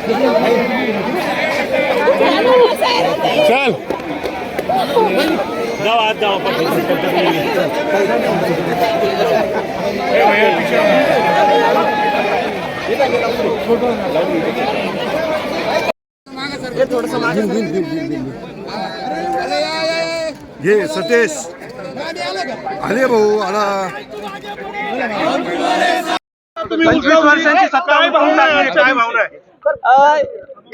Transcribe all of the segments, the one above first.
चल जाओ आज जाओ ये सतीश आले भाऊ आला 25 वर्षांची सत्ता काय भावना आहे?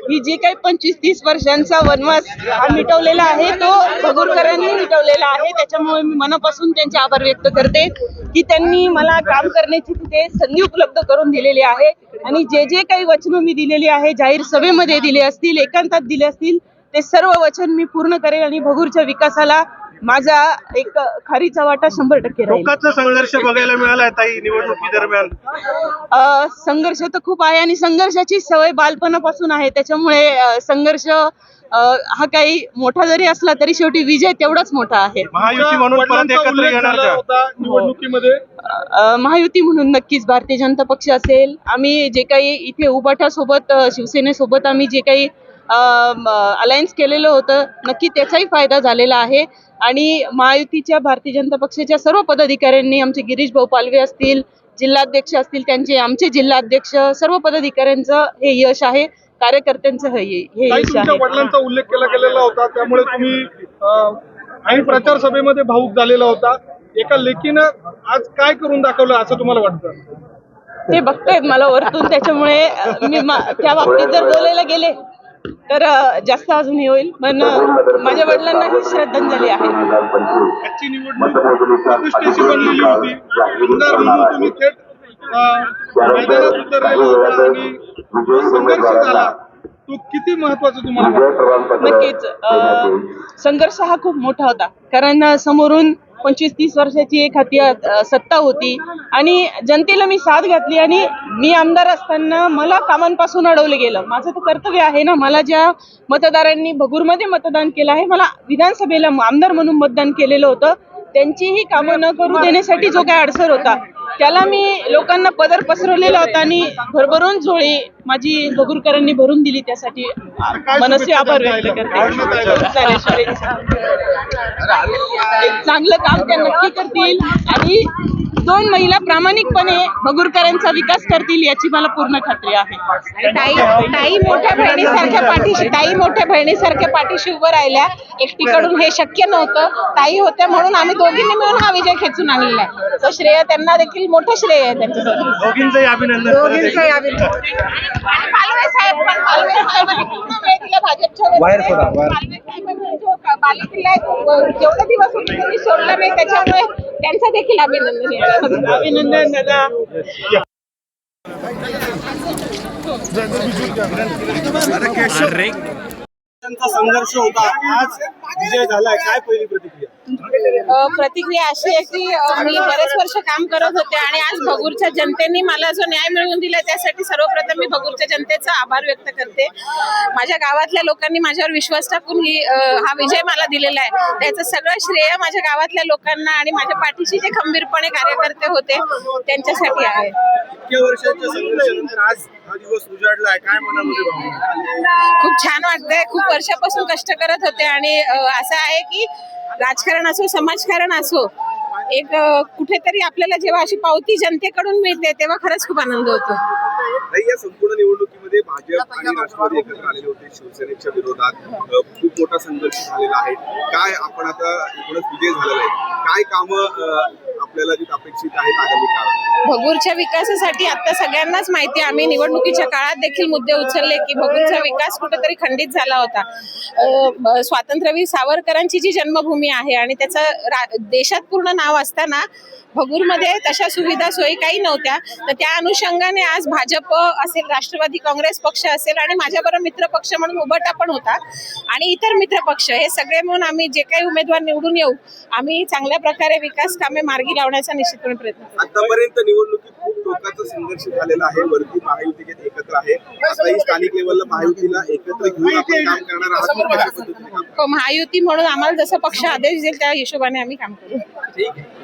ही जी काही 25-30 वर्षांचा वनवास हा मिटवलेला आहे तो भगूरकरांनी मिटवलेला आहे। त्याच्यामुळे मी मनापासून त्यांचे आभार व्यक्त करते की त्यांनी मला काम करण्याची तिथे संधी उपलब्ध करून दिलेली आहे आणि जे जे काही वचनं मी दिलेली आहे, जाहीर सभेमध्ये दिले असतील, एकांतात दिले असतील, ते सर्व वचन मी पूर्ण करेन आणि भगूरच्या विकासाला माझा एक खारीचा वाटा 100% राहील। लोकांचा संघर्ष बघायला मिळाला ताई निवडणुकी दरम्यान? संघर्ष तर खूप आहे आणि संघर्षाची सवय बालपणापासून आहे। त्याच्यामुळे संघर्ष हा काही मोठा जरी असला तरी शेवटी विजय तेवढाच मोठा आहे। महायुती म्हणून परत एकत्र येणार का निवडणुकीमध्ये? महायुती म्हणून नक्कीच भारतीय जनता पक्ष असेल, आम्ही जे काही इथे उबाटासोबत शिवसेनेसोबत आम्ही जे काही अलायन्स केलेलं होतं, नक्की त्याचाही फायदा झालेला आहे आणि महायुतीच्या भारतीय जनता पक्षाच्या सर्व पदाधिकाऱ्यांनी, आमचे गिरीश भाऊ पालवे असतील, जिल्हाध्यक्ष असतील, त्यांचे आमचे जिल्हाध्यक्ष, सर्व पदाधिकाऱ्यांचं हे यश आहे, कार्यकर्त्यांचं हे यश आहे। वडिलांचा उल्लेख केला गेलेला होता, त्यामुळे तुम्ही आणि प्रचार सभेमध्ये भाऊक झालेला होता। एका लेकीनं आज काय करून दाखवलं असं तुम्हाला वाटतं? ते बघतायत मला वरतून, त्याच्यामुळे मी त्या बाबतीत जर बोलायला गेले तर जास्त अजून हे होईल, पण माझ्या वडिलांना ही श्रद्धांजली आहे। आजची निवडणूक प्रतिष्ठेची बनलेली होती, आमदार म्हणून तुम्ही थेट मैदानात उतरलेला होता आणि जो संघर्ष झाला तो किती महत्वाचा तुम्हाला वाटतं? नक्कीच संघर्ष हा खूप मोठा होता, कारण समोरून 25-30 वर्षाची एक हाती सत्ता होती आणि जनतेला मी साथ घातली आणि मी आमदार असताना मला कामांपासून अडवलं गेलं। माझं तर कर्तव्य आहे ना, मला ज्या मतदारांनी भगूरमध्ये मतदान केलं आहे, मला विधानसभेला आमदार म्हणून मतदान केलेलं होतं, त्यांचीही कामं न करू देण्यासाठी जो काही अडसर होता त्याला मी लोकांना पदर पसरवलेला होता आणि भरभरून झोळी माझी भगूरकरांनी भरून दिली, त्यासाठी मनसे आभार व्यक्त करते। एक चांगलं काम त्या नक्की करतील आणि 2 महिला प्रामाणिकपणे भगूरकरांचा विकास करतील याची मला पूर्ण खात्री आहे। ताई मोठ्या बहिणीसारख्या पाठीशी उभं राहिल्या, एकटीकडून हे शक्य नव्हतं, ताई होत्या म्हणून आम्ही दोघींनी मिळून हा विजय खेचून आणलेला आहे। तो श्रेय त्यांना देखील मोठं श्रेय आहे त्यांच्यासाठी। दोघींचंही अभिनंदन। पालवे साहेब पूर्ण वेळ दिला भाजपच्या बालेकिल्ला जेवढे दिवस होते त्यांनी सोडला नाही, त्याच्यामुळे त्यांचं देखील अभिनंदन। अभिनंदन दादा। संघर्ष होता, आज विजय झालाय, काय पहिली प्रतिक्रिया? प्रतिक्रिया अशी आहे की मी बरेच वर्ष काम करत होते आणि आज भगूरच्या जनतेने मला जो न्याय मिळवून दिला त्यासाठी सर्वप्रथम मी भगूरच्या जनतेचा आभार व्यक्त करते। माझ्या गावातल्या लोकांनी माझ्यावर विश्वास टाकून हा विजय मला दिलेला आहे, त्याचं सगळं श्रेय माझ्या गावातल्या लोकांना आणि माझ्या पाठीशी जे खंबीरपणे कार्यकर्ते होते त्यांच्यासाठी आहे। इतक्या वर्षाच्या संघर्षानंतर आज हा दिवस उजाडला आहे, काय मनामध्ये भावना? खूप छान वाटतंय, खूप वर्षापासून कष्ट करत होते आणि असं आहे की राजकारण असो, समाजकारण असो, एक कुठेतरी आपल्याला जेव्हा अशी पावती जनतेकडून मिळते तेव्हा खरंच खूप आनंद होतो। या संपूर्ण निवडणुकीमध्ये भाजप आणि राष्ट्रवादी एकत्र आलेले होते, शिवसेनेच्या विरोधात खूप मोठा संघर्ष झालेला आहे। काय आपण आता एकूणच विजय झालेला आहे, काय कामं आपल्याला जी अपेक्षित आहेत आगामी काळात? भगूरच्या विकासासाठी आता सगळ्यांनाच माहिती आहे, आम्ही निवडणुकीच्या काळात देखील मुद्दे उचलले की भगूरचा विकास कुठेतरी खंडित झाला होता। स्वातंत्र्यवीर सावरकरांची जी जन्मभूमी आहे आणि त्याचं देशात पूर्ण नाव असताना भगूरमध्ये तशा सुविधा सोयी काही नव्हत्या, तर त्या अनुषंगाने आज भाजप असेल, राष्ट्रवादी काँग्रेस पक्ष असेल आणि माझ्याबरोबर मित्र पक्ष म्हणून उभाटा पण होता आणि इतर मित्र पक्ष, हे सगळे मिळून आम्ही जे काही उमेदवार निवडून येऊ, आम्ही चांगल्या प्रकारे विकास कामे मार्गी लावण्याचा निश्चितपणे प्रयत्न करू। आतापर्यंत निवडणुकीत खूप टोकाचा संघर्ष झालेला आहे, वरती महायुती एकत्र आहे, आताही स्थानिक लेवलला महायुतीला एकत्र घेऊन आपण काम करणार आहात? महायुती म्हणून आम्हाला जसं पक्ष आदेश देईल त्या हिशोबाने आम्ही काम करू। ठीक आहे।